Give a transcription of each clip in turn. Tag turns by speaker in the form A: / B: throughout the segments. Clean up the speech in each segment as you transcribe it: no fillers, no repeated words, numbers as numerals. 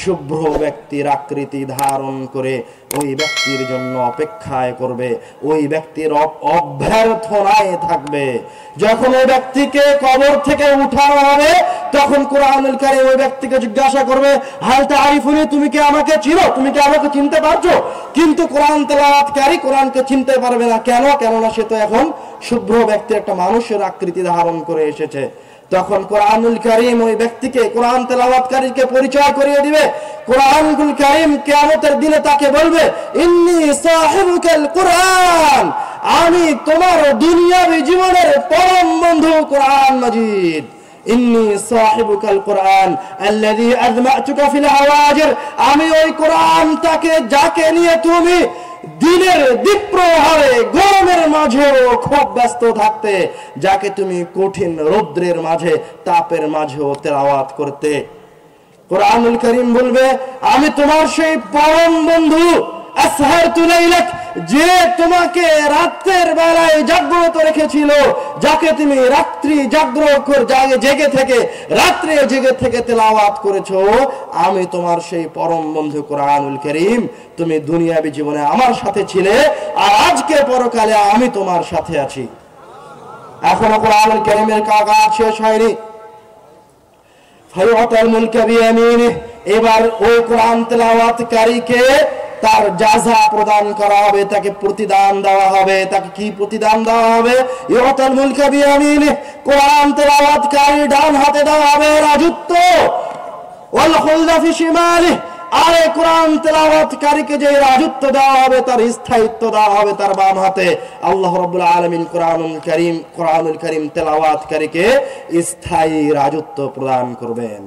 A: শুভ্র ব্যক্তির আকৃতি ধারণ করে ওই ব্যক্তির জন্য অপেক্ষায় করবে, ওই ব্যক্তির অভ্যর্থনায় থাকবে। যখন ওই ব্যক্তিকে কবর থেকে উঠানো হবে তখন কোরআনুল কারীম ওই ব্যক্তিকে জিজ্ঞাসা করবে, হাল তারিফুনি, তুমি কি আমাকে চিনো, তুমি কি আমাকে চিনতে পারছো? কিন্তু কোরআন তেলাওয়াতকারী কোরআনকে চিনতে পারবে না। কেন? কেননা সে তো এখন শুভ্র ব্যক্তি, একটা মানুষের আকৃতি ধারণ করে এসেছে। তখন কোরআনুল কারীম ওই ব্যক্তিকে, কোরআন তেলাওয়াতকারীকে পরিচয় করিয়ে দিবে। কোরআনুল কারীম কিয়ামতের দিনে তাকে বলবে, ইন্নী সাহিবুকাল কুরআন, আমি তোমার দুনিয়াবী জীবনের পরম বন্ধু কোরআন মাজিদ। ইন্নী সাহিবুকাল কুরআন আল্লাযী আযমাতুকা ফিল হাওয়াজির, আমি ওই কোরআনটাকে যাকে নিয়ে তুমি দিনের দ্বীপ্রহরে গরমের মাঝেও খুব ব্যস্ত থাকতে, যাকে তুমি কঠিন রৌদ্রের মাঝে তাপের মাঝেও তেলাওয়াত করতে। কোরআনুল কারীম বলবে, আমি তোমার সেই পরম বন্ধু আসহারতু লাইলাক, যে তোমাকে রাতের বেলায় জাগ্রত রেখেছিল, যাকে তুমি রাত্রি জেগে থেকে রাত্রে জেগে থেকে তেলাওয়াত করেছো, আমি তোমার সেই পরম বন্ধু কোরআনুল কারীম। তুমি দুনিয়াবী জীবনে আমার সাথে ছিলে, আর আজকে পরকালে আমি তোমার সাথে আছি। এখনো কোরআনুল কারীমের কাজ শেষ হয়নি। ফায়ুতাল মুলকা বিয়ামিনিহি, এবার ওই কোরআন তেলাওয়াতকারীকে তার জাযা প্রদান করা হবে, তাকে প্রতিদান দেওয়া হবে। তাকে কি প্রতিদান দেওয়া হবে? ইউতাল মুলকা বিয়ামিনিহি, কোরআন তেলাওয়াতকারী ডান হাতে দেওয়া হবে রাজত্ব, ওয়াল খুলদা ফি শিমালিহি, আর কোরআন তেলাওয়াতকারীকে যে রাজত্ব দেওয়া হবে, তার স্থায়িত্ব দেওয়া হবে তার বাম হাতে। আল্লাহ রাব্বুল আলামিন কোরআনুল কারীম তেলাওয়াতকারীকে স্থায়ী রাজত্ব প্রদান করবেন।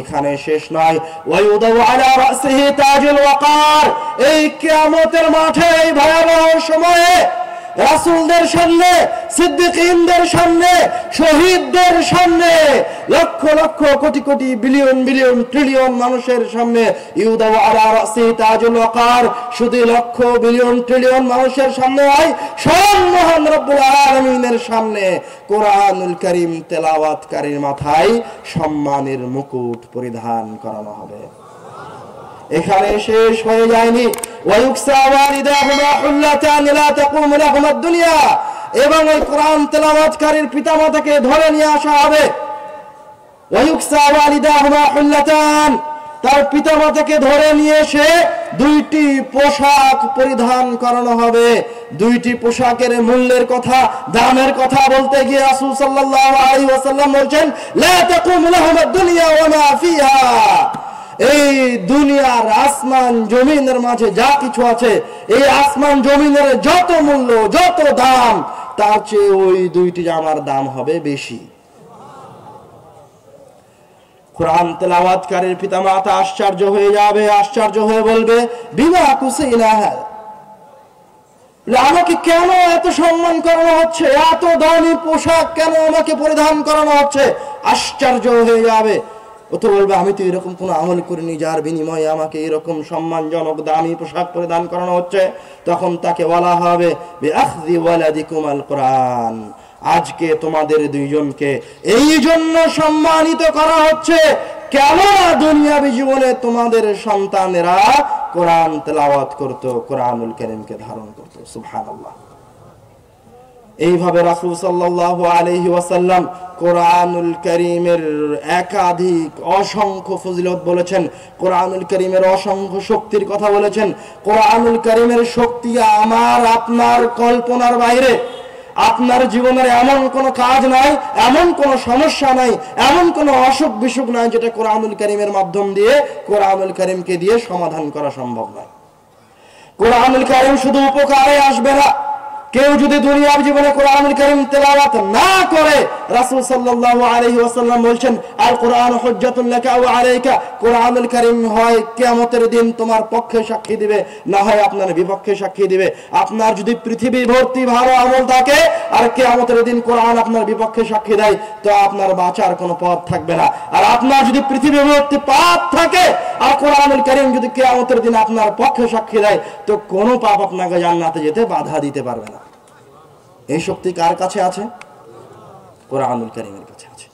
A: এখানে শেষ নয়, ওয়ায়ুদাউ আলা রাসিহি তাজুল ওয়াকার, এই কিয়ামতের মাঠে, এই ভয়াবহ সময়ে রাসূলদের সামনে, সিদ্দিকীনদের সামনে, শহীদদের সামনে, lakh lakh crore crore billion billion trillion মানুষের সামনে, ইউদাউ আলা রাসিহি তাজুল ওয়াকার, শুধু লক্ষ বিলিয়ন ট্রিলিয়ন মানুষের সামনে হয়, স্বয়ং মহান রব্বুল আলামিনের সামনে কোরআনুল কারীম তেলাওয়াতকারীর মাথায় সম্মানের মুকুট পরিধান করানো হবে। এখানে শেষ হয়ে যায়নি, ওয়ায়ুকসা ওয়ালিদাহুমা হুল্লাতান লা তাকুমু লাহুমা দুনিয়া, এবং ওই কোরআন তেলাওয়াতকারীর পিতামাতাকে ধরে নিয়ে আসা হবে। ওয়ায়ুকসা ওয়ালিদাহুমা হুল্লাতান, তার পিতামাতাকে ধরে নিয়ে এসে দুইটি পোশাক পরিধান করানো হবে। দুইটি পোশাকের মূল্যের কথা, দামের কথা বলতে গিয়ে রাসূল সাল্লাল্লাহু আলাইহি ওয়াসাল্লাম বলেন, লা তাকুমু লাহুমা দুনিয়া ওয়া মা ফিহা, এই দুনিয়ার আসমান জমিনের মাঝে যা কিছু আছে, এই আসমান জমিনের যত মূল্য, যত দাম, তার চেয়ে ওই দুইটি জামার দাম হবে বেশি। কোরআন তেলাওয়াতকারীর পিতামাতা আশ্চর্য হয়ে যাবে, আশ্চর্য হয়ে বলবে, বিমা কুসিনা হাযা, আমাকে কেন এত সম্মান করানো হচ্ছে, এত দামি পোশাক কেন আমাকে পরিধান করানো হচ্ছে? আশ্চর্য হয়ে যাবে। ও তো বলবে, আমি তো এরকম কোনো আমল করিনি যার বিনিময়ে আমাকে এরকম সম্মানজনক দামি পোশাক পরিধান করানো হচ্ছে। তখন তাকে বলা হবে, বিআখযি ওয়ালাদিকুমাল কুরআন, আজকে তোমাদের দুইজনকে এই জন্য সম্মানিত করা হচ্ছে, কেন দুনিয়াবী জীবনে তোমাদের সন্তানেরা কোরআন তেলাওয়াত করত, কোরআনুল কারীমকে ধারণ করত। সুবহানাল্লাহ। এইভাবে রাসূল সাল্লাল্লাহু আলাইহি ওয়াসাল্লাম কোরআনুল কারীমের একাধিক অসংখ্য ফজিলত বলেছেন, কোরআনুল কারীমের অসংখ্য শক্তির কথা বলেছেন। কোরআনুল কারীমের শক্তি আমার আপনার কল্পনার বাইরে। আপনার জীবনের এমন কোনো কাজ নাই, এমন কোনো সমস্যা নাই, এমন কোনো অসুখ বিসুখ নাই যেটা কোরআনুল কারীমের মাধ্যম দিয়ে, কোরআনুল কারীমকে দিয়ে সমাধান করা সম্ভব নয়। কোরআনুল কারীম শুধু উপকারে আসবে না, কেউ যদি দুনিয়ার জীবনে কোরআনুল কারীম তেলাওয়াত না করে, রাসূল সাল্লাল্লাহু আলাইহি ওয়াসাল্লাম বলেছেন, আল কোরআন হুজ্জাতুল লাকা ওয়া আলাইকা, কোরআনুল কারীম হয় কিয়ামতের দিন তোমার পক্ষে সাক্ষী দিবে, না হয় আপনার বিপক্ষে সাক্ষী দিবে। আপনার যদি পৃথিবী ভর্তি ভালো আমল থাকে আর কিয়ামতের দিন কোরআন আপনার বিপক্ষে সাক্ষী দেয়, তো আপনার বাঁচার কোনো পথ থাকবে না। আর আপনার যদি পৃথিবী ভর্তি পাপ থাকে আর কোরআনুল কারীম যদি কিয়ামতের দিন আপনার পক্ষে সাক্ষী দেয়, তো কোনো পাপ আপনাকে জান্নাতে যেতে বাধা দিতে পারবে না। এই শক্তি কার কাছে আছে? কোরআনুল কারীমের কাছে আছে।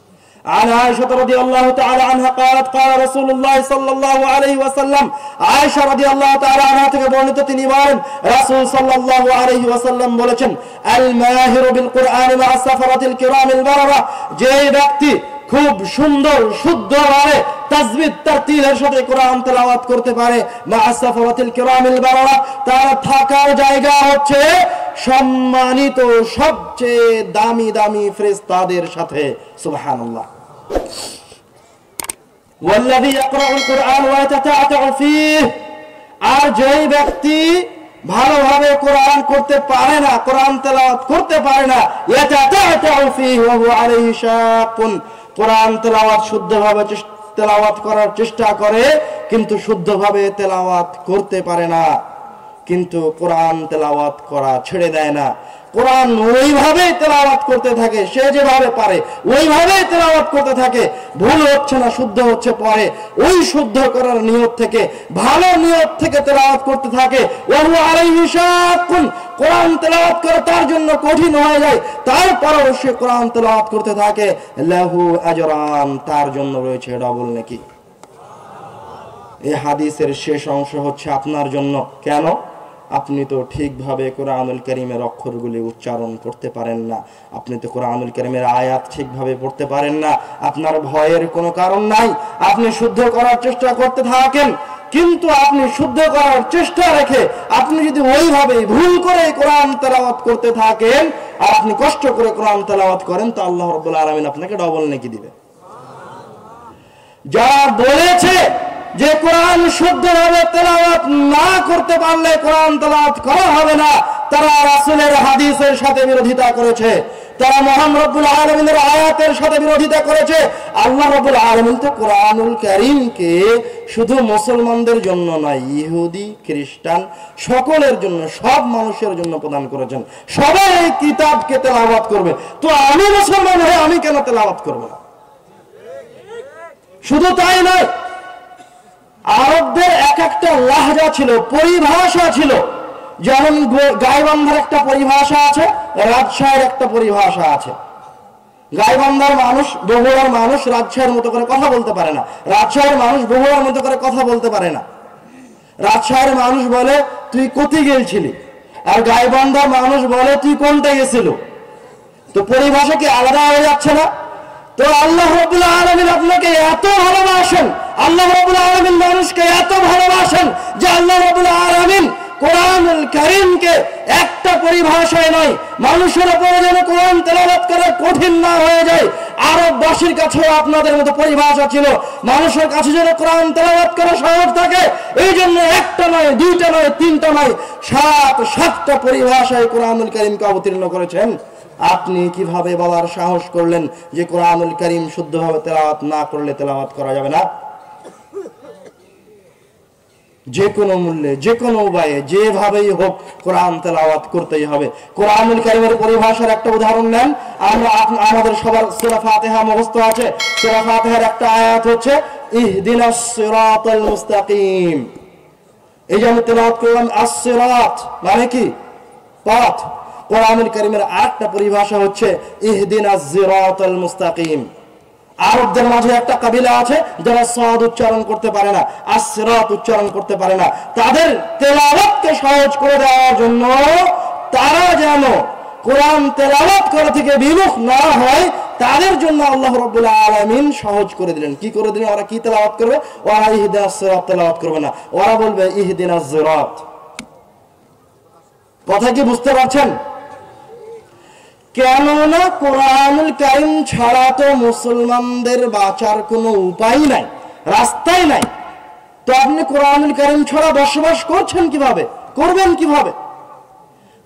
A: عن عائشة رضي الله تعالى عنها قالت قال رسول الله صلى الله عليه وسلم عائشة رضي الله تعالى عنها থেকে বর্ণিত তিনি বলেন রাসূল সাল্লাল্লাহু আলাইহি ওয়াসাল্লাম বলেছেন আল মাহিরু বিল কুরআন মা সাফারাতিল কিরামিল বারারা, যে ব্যক্তি খুব সুন্দর শুদ্ধভাবে তাজবিদ তারতিলের সাথে কোরআন তেলাওয়াত করতে পারে মা সাফারাতিল কিরামিল বারারা, তার থাকার জায়গা হচ্ছে সম্মানিত সবচেয়ে দামি দামি ফেরেশতাদের সাথে। সুবহানাল্লাহ। ওয়াল্লাযী ইয়াকরাউল কুরআন ওয়া ইয়াতাতাআতাউ ফীহি, আর যেই ব্যক্তি ভালোভাবে কোরআন করতে পারে না, কোরআন তেলাওয়াত করতে পারে না, ইয়াতাতাআতাউ ফীহি ওয়া হুয়া আলাইহি শাক্কুন, কোরআন তেলাওয়াত শুদ্ধভাবে তেলাওয়াত করার চেষ্টা করে কিন্তু শুদ্ধভাবে তেলাওয়াত করতে পারে না, কিন্তু কোরআন তেলাওয়াত করা ছেড়ে দেয় না, কোরআন ওইভাবে তেলাওয়াত করতে থাকে, সে যেভাবে পারে ওইভাবে তেলাওয়াত করতে থাকে, ভুল হচ্ছে না, শুদ্ধ হচ্ছে পরে, ওই শুদ্ধ করার নিয়ত থেকে, ভালো নিয়ত থেকে তেলাওয়াত করতে থাকে। ওয়া হুয়া আলাইহি শাক্কুন, কোরআন তেলাওয়াত করা তার জন্য কঠিন হয়ে যায়, তারপরেও সে কোরআন তেলাওয়াত করতে থাকে, লাহু আজরান, তার জন্য রয়েছে ডবল নেকি। এই হাদিসের শেষ অংশ হচ্ছে আপনার জন্য। কেন? আপনি তো ঠিকভাবে কোরআনুল কারীমের অক্ষরগুলি উচ্চারণ করতে পারেন না, আপনি তো কোরআনুল কারীমের আয়াত ঠিকভাবে পড়তে পারেন না, আপনার ভয়ের কোনো কারণ নাই, আপনি শুদ্ধ করার চেষ্টা করতে থাকেন, কিন্তু আপনি শুদ্ধ করার চেষ্টা রেখে আপনি যদি ওইভাবে ভুল করে কোরআন তেলাওয়াত করতে থাকেন, আর আপনি কষ্ট করে কোরআন তেলাওয়াত করেন, তো আল্লাহ রাব্বুল আলামিন আপনাকে ডবল নেকি দিবে। যারা বলেছে যে কোরআন শুদ্ধভাবে তেলাওয়াত না করতে পারলে কোরআন তেলাওয়াত করা হবে না, তারা রাসূলের হাদিসের সাথে বিরোধিতা করেছে, তারা মহান রব্বুল আলামিনের আয়াতের সাথে বিরোধিতা করেছে। আল্লাহ রব্বুল আলামিন তো কোরআনুল কারীমকে শুধু মুসলমানদের জন্য নয়, ইহুদি খ্রিস্টান সকলের জন্য, সব মানুষের জন্য প্রদান করেছেন, সবাই এই কিতাবকে তেলাওয়াত করবে। তো আমি মুসলমান হয়ে আমি কেন তেলাওয়াত করব না? শুধু তাই নয়, আরবদের এক একটা লাহজা ছিল, পরিভাষা ছিল, যেমন গাইবান্ধার একটা পরিভাষা আছে, রাজশাহীর একটা পরিভাষা আছে। গাইবান্ধার মানুষ, বগুড়ার মানুষ রাজশাহীর মতো করে কথা বলতে পারে না, রাজশাহীর মানুষ বগুড়ার মতো করে কথা বলতে পারে না। রাজশাহীর মানুষ বলে তুই কোথায় গেছিলি, আর গাইবান্ধার মানুষ বলে তুই কোনটা গেছিল। তো পরিভাষা কি আলাদা হয়ে যাচ্ছে না? তো আল্লাহ রাব্বুল আলামিন আপনাকে এত ভালোবাসেন, আল্লাহ রাব্বুল আলামিন মানুষকে এত ভালোবাসেন যে আল্লাহ রাব্বুল আলামিন কোরআনুল কারীমকে একটা পরিভাষায় নয়, মানুষের উপরে যেন কোরআন তেলাওয়াত করা কঠিন না হয়ে যায়। আরববাসীর কাছেও আপনাদের মতো পরিভাষা ছিল, মানুষের কাছে যেন কোরআন তেলাওয়াত করা সহজ থাকে, এই জন্য একটা নয়, দুইটা নয়, তিনটা নয়, সাতটা পরিভাষায় কোরআনুল কারীমকে অবতীর্ণ করেছেন। আপনি কিভাবে বলার সাহস করলেন যে কোরআনুল কারীম শুদ্ধভাবে তেলাওয়াত না করলে তেলাওয়াত করা যাবে না? যে কোনো মূল্যে, যে কোনো উপায়ে, যেভাবেই হোক কোরআন তেলাওয়াত করতেই হবে। কোরআনুল কারীমের পরিভাষার একটা উদাহরণ নেন, আমরা আমাদের সবার সূরা ফাতিহা মুখস্থ আছে, সূরা ফাতিহার একটা আয়াত হচ্ছে ইহদিনাস সিরাতাল মুস্তাকিম। এই যে আমি তেলাওয়াত করলাম আস-সিরাত মানে কি? পথ। কোরআনুল কারীমের আরেকটা পরিভাষা হচ্ছে ইহদিনাস সিরাতাল মুস্তাকিম। আরবদের মাঝে একটা কাবিলা আছে যারা সাদ উচ্চারণ করতে পারে না, আস-সিরাত উচ্চারণ করতে পারে না, তাদের তেলাওয়াতকে সহজ করে দেওয়ার জন্য, তারা যেন কোরআন তেলাওয়াত করা থেকে বিমুখ না হয়, তাদের জন্য আল্লাহ রাব্বুল আলামিন সহজ করে দিলেন। কি করে দিলেন? ওরা কি তেলাওয়াত করবে? ওরা ইহদিনাস সিরাত তেলাওয়াত করবে না, ওরা বলবে ইহদিনাস সিরাত। কথা কি বুঝতে পারছেন? কেননা কোরআনুল কারীম ছাড়া তো মুসলমানদের বাঁচার কোনো উপায় নাই, রাস্তাই নাই। তো আপনি কোরআনুল কারীম ছাড়া বসবাস করছেন কিভাবে, করবেন কিভাবে?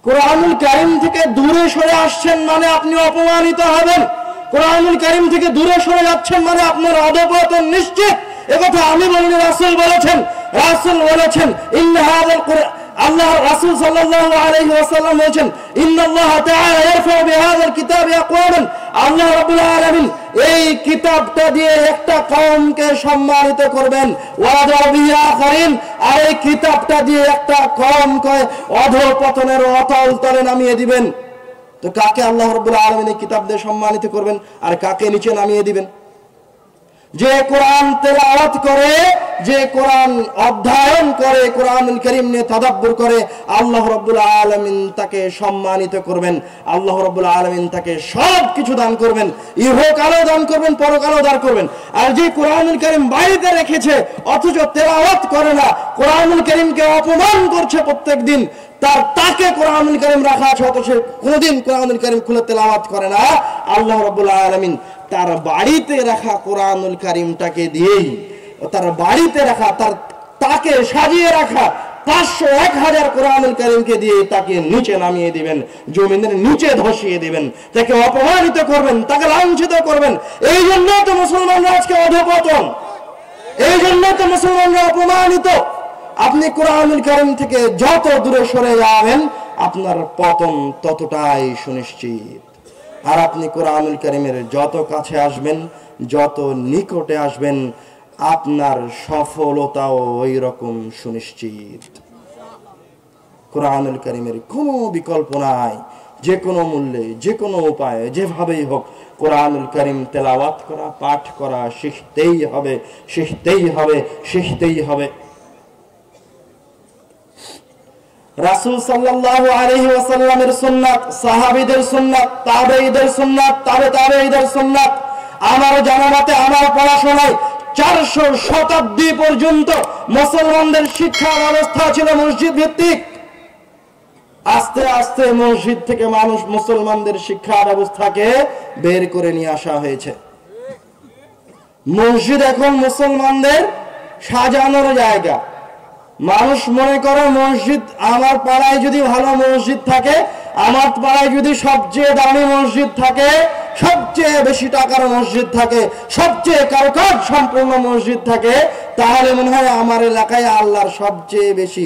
A: কোরআনুল কারীম থেকে দূরে সরে আসছেন মানে আপনি অপমানিত হবেন, কোরআনুল কারীম থেকে দূরে সরে যাচ্ছেন মানে আপনার অধঃপতন নিশ্চিত। একথা আমি বলিনি, রাসূল বলেছেন। রাসূল বলেছেন ইন্না হাযাল কুরআন, আল্লাহ রাসূল সাল্লাল্লাহু আলাইহি ওয়াসাল্লাম বলেছেন ইন্নাল্লাহ তাআলা ইয়ারফাউ বিহাযাল কিতাবি আকওয়ামান, আল্লাহ রাব্বুল আলামিন এই কিতাবটা দিয়ে একটা কওমকে সম্মানিত করবেন, ওয়াদা বিহি আখারিন, আর এই কিতাবটা দিয়ে একটা কওমকে অধঃপতনের অতল তলে নামিয়ে দিবেন। তো কাকে আল্লাহ রাব্বুল আলামিন এই কিতাব দিয়ে সম্মানিত করবেন আর কাকে নিচে নামিয়ে দিবেন? যে কোরআন তেলাওয়াত করে, যে কোরআন অধ্যয়ন করে, কোরআনুল কারীম নিয়ে তাদাব্বুর করে, আল্লাহ রাব্বুল আলামিন তাকে সম্মানিত করবেন, আল্লাহ রাব্বুল আলামিন তাকে সব কিছু দান করবেন, ইহকালও দান করবেন, পরকালও দান করবেন। আর যে কোরআনুল কারীম বাড়িতে রেখেছে অথচ তেলাওয়াত করে না, কোরআনুল কারীমকে অপমান করছে প্রত্যেকদিন, তাকে কোরআনুল কারীম রাখা আছে অথচ কোনদিন কোরআনুল কারীম খুলে তেলাওয়াত করে না, আল্লাহ রাব্বুল আলামিন তার বাড়িতে রাখা কোরআনুল কারীমটাকে দিয়েই, তার বাড়িতে রাখা, তাকে সাজিয়ে রাখা 500-1000 কোরআনুল কারীমকে দিয়ে তাকে নিচে নামিয়ে দিবেন, জমিনের নিচে ধসিয়ে দিবেন, তাকে অপমানিত করবেন, তাকে লাঞ্ছিত করবেন। এই জন্য তো মুসলমানরা আজকে অধঃপতন, এই জন্য তো মুসলমানরা অপমানিত। আপনি কোরআনুল কারীম থেকে যত দূরে সরে যাবেন আপনার পতন ততটাই সুনিশ্চিত। আর আপনি কোরআনুল কারীমের যত কাছে আসবেন, যত নিকটে আসবেন, আপনার সফলতাও ওই রকম সুনিশ্চিত। কোরআনুল কারীমের কোনো বিকল্প নাই। যে কোনো মূল্যে, যে কোনো উপায়ে, যেভাবেই হোক কোরআনুল কারীম তেলাওয়াত করা, পাঠ করা শিখতেই হবে, শিখতেই হবে, শিখতেই হবে। রাসূল সাল্লাল্লাহু আলাইহি ওয়াসাল্লামের সুন্নাত, সাহাবীদের সুন্নাত, তাবেঈদের সুন্নাত, তাবেঈদের সুন্নাত, আমার জানামতে, আমার পড়াশোনায় 400 শতাব্দী পর্যন্ত মুসলমানদের শিক্ষা ব্যবস্থা ছিল মসজিদ ভিত্তিক। আস্তে আস্তে মসজিদ থেকে মানুষ মুসলমানদের শিক্ষা ব্যবস্থাকে বের করে নিয়ে আসা হয়েছে। মসজিদ এখন মুসলমানদের সাজানোর জায়গা। মানুষ মনে করে মসজিদ, আমার পাড়ায় যদি ভালো মসজিদ থাকে, আমার পাড়ায় যদি সবচেয়ে দামি মসজিদ থাকে, সবচেয়ে বেশি টাকার মসজিদ থাকে, সবচেয়ে কারুকাজ সম্পূর্ণ মসজিদ থাকে, তাহলে মনে হয় আমার এলাকায় আল্লাহর সবচেয়ে বেশি